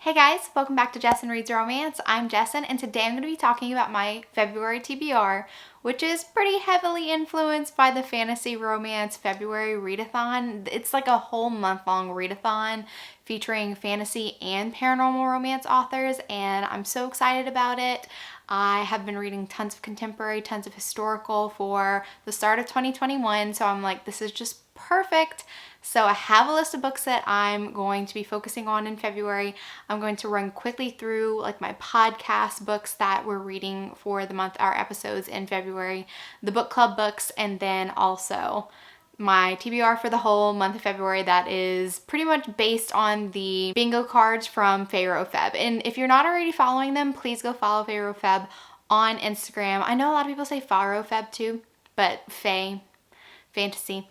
Hey guys, welcome back to Jessin Reads Romance. I'm Jessin, and today I'm going to be talking about my February TBR, which is pretty heavily influenced by the fantasy romance February readathon. It's like a whole month-long readathon featuring fantasy and paranormal romance authors, and I'm so excited about it. I have been reading tons of contemporary, tons of historical for the start of 2021, so I'm like, this is just perfect. So I have a list of books that I'm going to be focusing on in February. I'm going to run quickly through like my podcast books that we're reading for the month, our episodes in February, the book club books, and then also my TBR for the whole month of February that is pretty much based on the bingo cards from FaRoFeb. And if you're not already following them, please go follow FaRoFeb on Instagram. I know a lot of people say FaRoFeb too, but fantasy,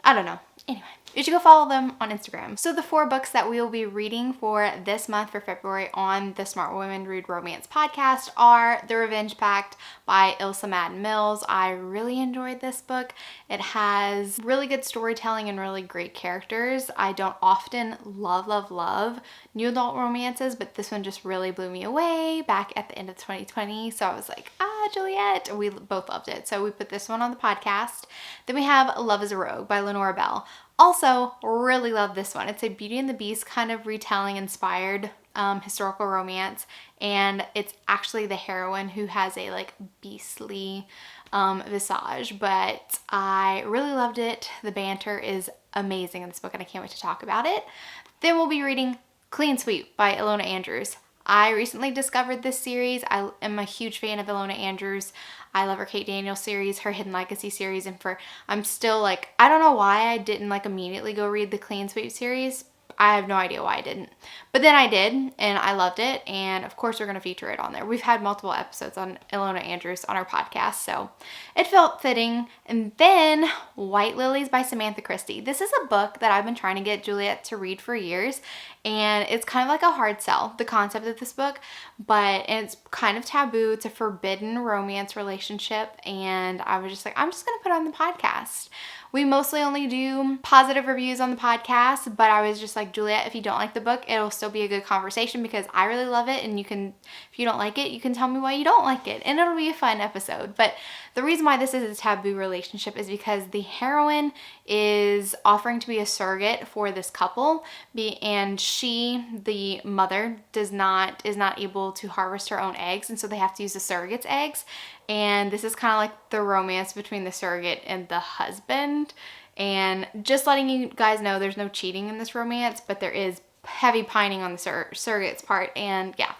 I don't know. Anyway, you should go follow them on Instagram. So the 4 books that we will be reading for this month for February on the Smart Women Read Romance podcast are The Revenge Pact by Ilsa Madden Mills. I really enjoyed this book. It has really good storytelling and really great characters. I don't often love new adult romances, but this one just really blew me away back at the end of 2020. So I was like, Juliet. We both loved it. So we put this one on the podcast. Then we have Love is a Rogue by Lenora Bell. Also, really love this one. It's a Beauty and the Beast kind of retelling inspired historical romance, and it's actually the heroine who has a like beastly visage, but I really loved it. The banter is amazing in this book and I can't wait to talk about it. Then we'll be reading Clean Sweep by Ilona Andrews. I recently discovered this series. I am a huge fan of Ilona Andrews. I love her Kate Daniels series, her Hidden Legacy series, and I'm still like, I don't know why I didn't like immediately go read the Clean Sweep series. I have no idea why I didn't. But then I did, and I loved it, and of course we're going to feature it on there. We've had multiple episodes on Ilona Andrews on our podcast, so it felt fitting. And then White Lilies by Samantha Christie. This is a book that I've been trying to get Juliet to read for years, and it's kind of like a hard sell, the concept of this book, but it's kind of taboo. It's a forbidden romance relationship, and I was just like, I'm just going to put it on the podcast. We mostly only do positive reviews on the podcast, but I was just like, Juliet, if you don't like the book, it'll still be a good conversation because I really love it, and if you don't like it, you can tell me why you don't like it, and it'll be a fun episode. But the reason why this is a taboo relationship is because the heroine is offering to be a surrogate for this couple, and she, the mother, is not able to harvest her own eggs, and so they have to use the surrogate's eggs. And this is kind of like the romance between the surrogate and the husband. And just letting you guys know, there's no cheating in this romance, but there is heavy pining on the surrogate's part. And yeah,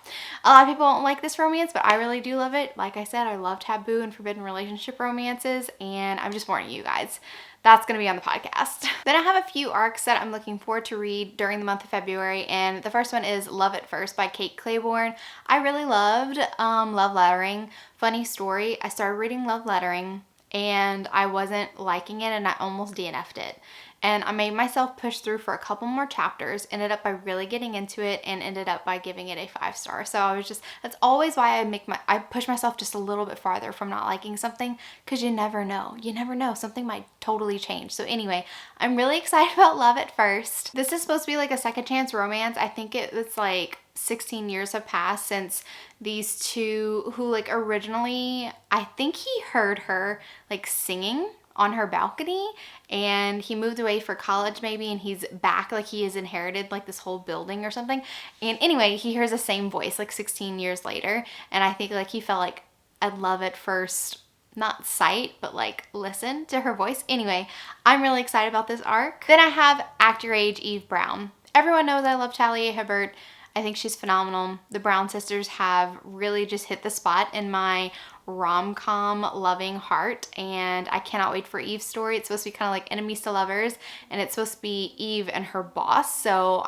a lot of people don't like this romance, but I really do love it. Like I said, I love taboo and forbidden relationship romances, and I'm just warning you guys, that's going to be on the podcast. Then I have a few arcs that I'm looking forward to read during the month of February, and the first one is Love at First by Kate Claiborne. I really loved Love Lettering. Funny story, I started reading Love Lettering and I wasn't liking it, and I almost DNF'd it. And I made myself push through for a couple more chapters, ended up by really getting into it, and ended up by giving it a 5-star. So I was just, that's always why I push myself just a little bit farther from not liking something, because you never know. You never know. Something might totally change. So anyway, I'm really excited about Love at First. This is supposed to be like a second chance romance. I think it's like 16 years have passed since these two, who like originally, I think he heard her like singing on her balcony, and he moved away for college maybe, and he's back, like he has inherited like this whole building or something. And anyway, he hears the same voice like 16 years later, and I think like he felt like I'd love at first, not sight, but like listen to her voice. Anyway, I'm really excited about this arc. Then I have Act Your Age, Eve Brown. Everyone knows I love Talia Hibbert. I think she's phenomenal. The Brown sisters have really just hit the spot in my rom-com loving heart, and I cannot wait for Eve's story. It's supposed to be kind of like enemies to lovers, and it's supposed to be Eve and her boss, so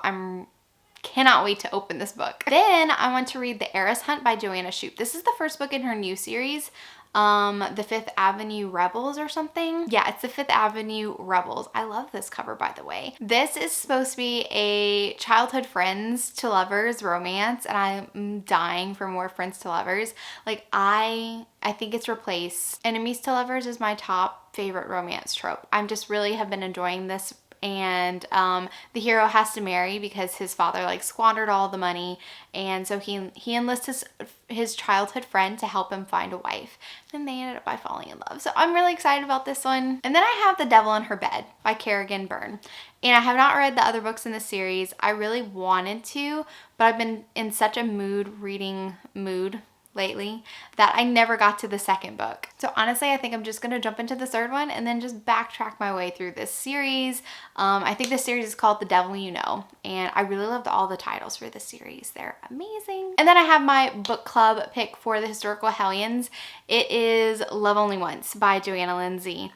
cannot wait to open this book. Then I want to read The Heiress Hunt by Joanna Shoup. This is the first book in her new series, the Fifth Avenue Rebels or something. Yeah, it's the Fifth Avenue Rebels. I love this cover, by the way. This is supposed to be a childhood friends to lovers romance, and I'm dying for more friends to lovers. Like I think it's replaced enemies to lovers is my top favorite romance trope. I'm just really have been enjoying this and the hero has to marry because his father like squandered all the money, and so he enlists his childhood friend to help him find a wife, and they ended up by falling in love. So I'm really excited about this one. And then I have The Devil in Her Bed by Kerrigan Byrne, and I have not read the other books in the series. I really wanted to, but I've been in such a reading mood lately that I never got to the second book. So honestly, I think I'm just gonna jump into the third one and then just backtrack my way through this series. I think this series is called The Devil You Know, and I really loved all the titles for this series. They're amazing. And then I have my book club pick for the historical Hellions. It is Love Only Once by Joanna Lindsey.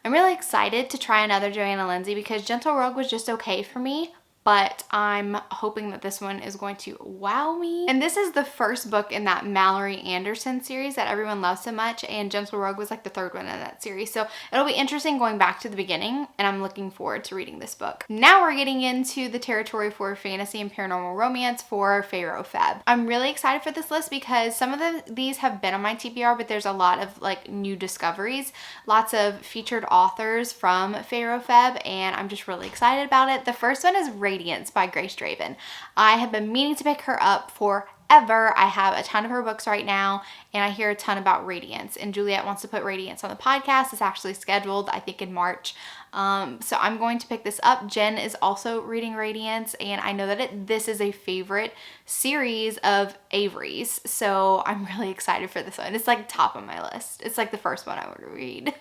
I'm really excited to try another Joanna Lindsey because Gentle Rogue was just okay for me, but I'm hoping that this one is going to wow me. And this is the first book in that Mallory Anderson series that everyone loves so much, and Gentle Rogue was like the third one in that series. So it'll be interesting going back to the beginning, and I'm looking forward to reading this book. Now we're getting into the territory for fantasy and paranormal romance for FaRoFeb. I'm really excited for this list because some of these have been on my TBR, but there's a lot of like new discoveries, lots of featured authors from FaRoFeb, and I'm just really excited about it. The first one is Rake by Grace Draven. I have been meaning to pick her up forever. I have a ton of her books right now, and I hear a ton about Radiance, and Juliet wants to put Radiance on the podcast. It's actually scheduled, I think, in March. So I'm going to pick this up. Jen is also reading Radiance, and I know that this is a favorite series of Avery's, so I'm really excited for this one. It's like top of my list. It's like the first one I would read.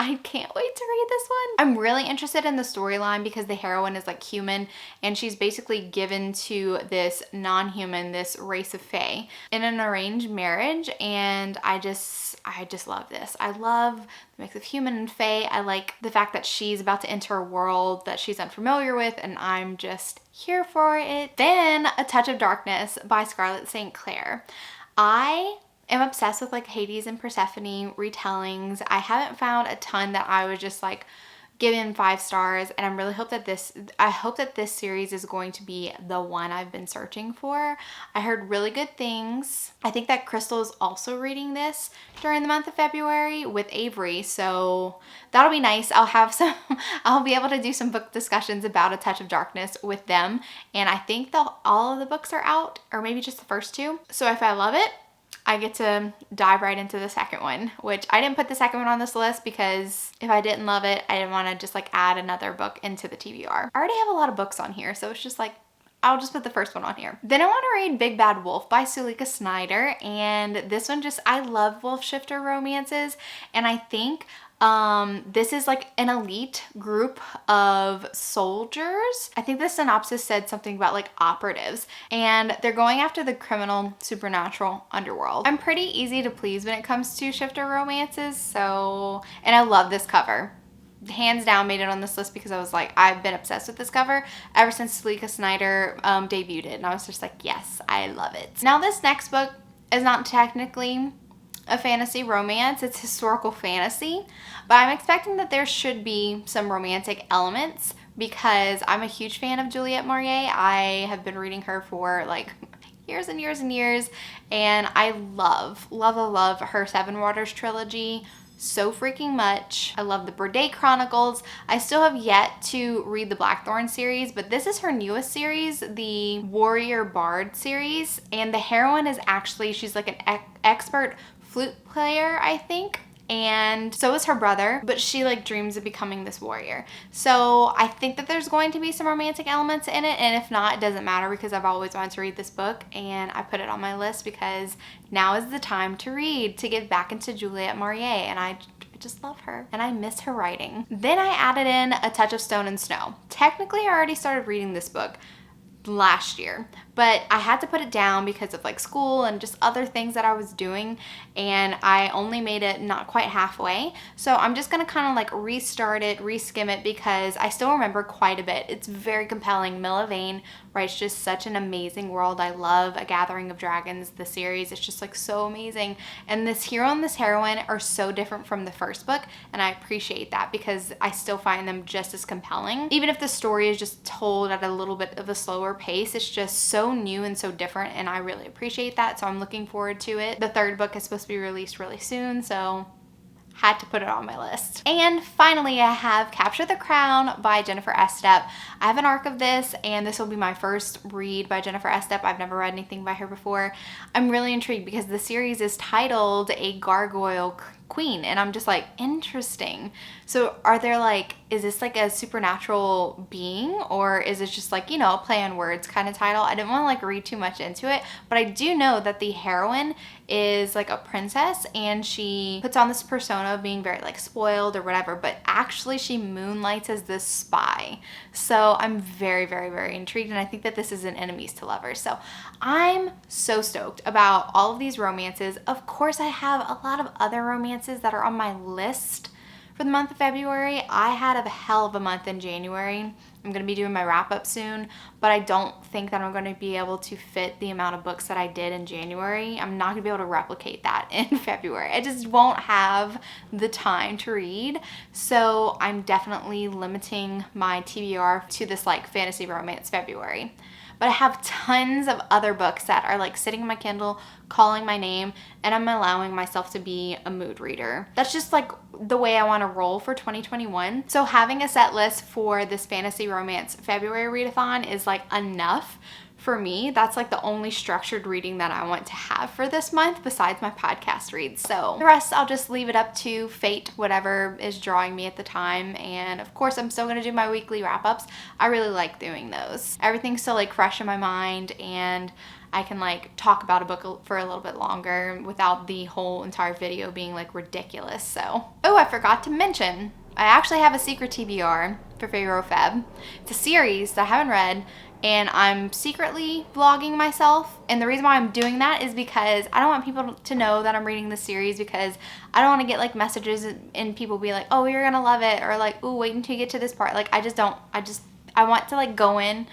I can't wait to read this one. I'm really interested in the storyline because the heroine is like human, and she's basically given to this non-human, this race of fae, in an arranged marriage, and I just love this. I love the mix of human and fae. I like the fact that she's about to enter a world that she's unfamiliar with, and I'm just here for it. Then A Touch of Darkness by Scarlett St. Clair. I am obsessed with like Hades and Persephone retellings. I haven't found a ton that I was just like given 5 stars, and I hope that this series is going to be the one I've been searching for. I heard really good things. I think that Crystal is also reading this during the month of February with Avery, so that'll be nice. I'll be able to do some book discussions about A Touch of Darkness with them, and I think all of the books are out, or maybe just the first 2. So if I love it, I get to dive right into the second one, which I didn't put the second one on this list because if I didn't love it, I didn't want to just like add another book into the TBR. I already have a lot of books on here, so it's just like, I'll just put the first one on here. Then I want to read Big Bad Wolf by Sulika Snyder, and this one I love wolf shifter romances, and I think this is like an elite group of soldiers. I think the synopsis said something about like operatives, and they're going after the criminal supernatural underworld. I'm pretty easy to please when it comes to shifter romances, and I love this cover. Hands down made it on this list because I was like, I've been obsessed with this cover ever since Sulika Snyder debuted it, and I was just like, yes, I love it. Now this next book is not technically a fantasy romance, it's historical fantasy, but I'm expecting that there should be some romantic elements because I'm a huge fan of Juliette Maurier. I have been reading her for like years and years and years, and I love her Seven Waters trilogy so freaking much. I love the Burdett Chronicles. I still have yet to read the Blackthorn series, but this is her newest series, the Warrior Bard series, and the heroine is she's like an expert flute player, I think, and so is her brother, but she like dreams of becoming this warrior. So I think that there's going to be some romantic elements in it, and if not, it doesn't matter because I've always wanted to read this book, and I put it on my list because now is the time to read, to get back into Juliette Maurier, and I just love her and I miss her writing. Then I added in A Touch of Stone and Snow. Technically, I already started reading this book last year, but I had to put it down because of like school and just other things that I was doing, and I only made it not quite halfway. So I'm just gonna kind of like restart it, reskim it, because I still remember quite a bit. It's very compelling. Milla Vane writes just such an amazing world. I love A Gathering of Dragons, the series. It's just like so amazing, and this hero and this heroine are so different from the first book, and I appreciate that because I still find them just as compelling. Even if the story is just told at a little bit of a slower pace, it's just so new and so different, and I really appreciate that, so I'm looking forward to it. The third book is supposed to be released really soon, so had to put it on my list. And finally, I have Capture the Crown by Jennifer Estep. I have an arc of this, and this will be my first read by Jennifer Estep. I've never read anything by her before. I'm really intrigued because the series is titled A Gargoyle Queen, and I'm just like, interesting. So are there like, is this like a supernatural being, or is it just like, you know, a play on words kind of title? I didn't want to like read too much into it, but I do know that the heroine is like a princess, and she puts on this persona of being very like spoiled or whatever, but actually she moonlights as this spy. So I'm very, very, very intrigued, and I think that this is an enemies to lovers. So I'm so stoked about all of these romances. Of course, I have a lot of other romances that are on my list for the month of February. I had a hell of a month in January. I'm going to be doing my wrap up soon, but I don't think that I'm going to be able to fit the amount of books that I did in January. I'm not going to be able to replicate that in February. I just won't have the time to read. So I'm definitely limiting my TBR to this like fantasy romance February. But I have tons of other books that are like sitting in my Kindle, calling my name, and I'm allowing myself to be a mood reader. That's just like the way I want to roll for 2021. So having a set list for this fantasy romance February readathon is like enough for me. That's like the only structured reading that I want to have for this month besides my podcast reads. So the rest, I'll just leave it up to fate, whatever is drawing me at the time. And of course, I'm still going to do my weekly wrap-ups. I really like doing those. Everything's still like fresh in my mind, and I can like talk about a book for a little bit longer without the whole entire video being like ridiculous. So, oh, I forgot to mention, I actually have a secret TBR for FaRoFeb. It's a series that I haven't read, and I'm secretly vlogging myself. And the reason why I'm doing that is because I don't want people to know that I'm reading the series, because I don't want to get like messages and people be like, oh, you're gonna love it, or like, oh, wait until you get to this part. Like, I want to like go in,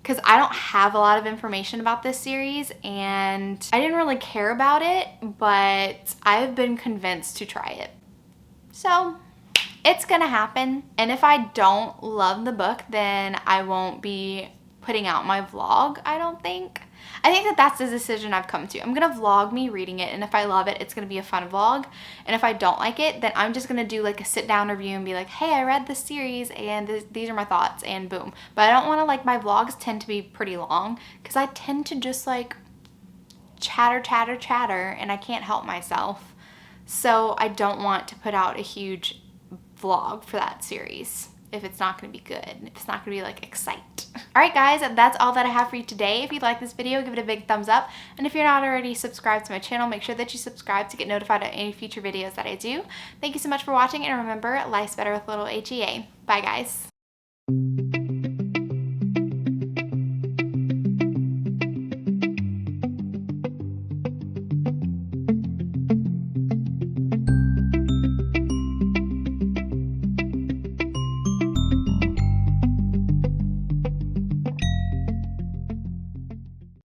because I don't have a lot of information about this series, and I didn't really care about it, but I've been convinced to try it. So it's gonna happen. And if I don't love the book, then I won't be putting out my vlog, I don't think. I think that that's the decision I've come to. I'm gonna vlog me reading it, and if I love it, it's gonna be a fun vlog. And if I don't like it, then I'm just gonna do like a sit down review and be like, hey, I read this series and these are my thoughts, and boom. But I don't wanna, like, my vlogs tend to be pretty long, because I tend to just like chatter, and I can't help myself. So I don't want to put out a huge vlog for that series if it's not going to be good, if it's not going to be like excite. Alright guys, that's all that I have for you today. If you like this video, give it a big thumbs up, and if you're not already subscribed to my channel, make sure that you subscribe to get notified of any future videos that I do. Thank you so much for watching, and remember, life's better with a little HEA. Bye guys.